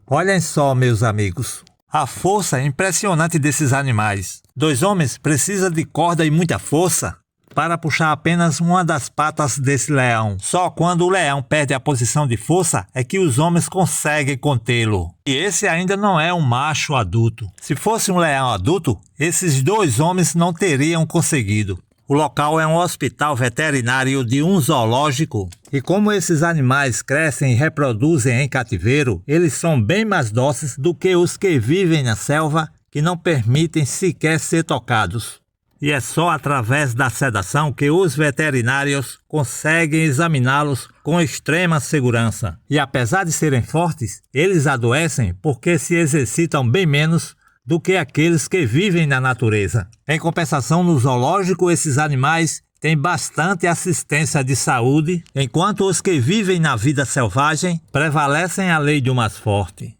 Olhem só, meus amigos, a força impressionante desses animais. 2 homens precisam de corda e muita força para puxar apenas uma das patas desse leão. Só quando o leão perde a posição de força é que os homens conseguem contê-lo. E esse ainda não é um macho adulto. Se fosse um leão adulto, esses 2 homens não teriam conseguido. O local é um hospital veterinário de um zoológico. E como esses animais crescem e reproduzem em cativeiro, eles são bem mais dóceis do que os que vivem na selva, que não permitem sequer ser tocados. E é só através da sedação que os veterinários conseguem examiná-los com extrema segurança. E apesar de serem fortes, eles adoecem porque se exercitam bem menos do que aqueles que vivem na natureza. Em compensação, no zoológico, esses animais têm bastante assistência de saúde, enquanto os que vivem na vida selvagem prevalecem a lei do mais forte.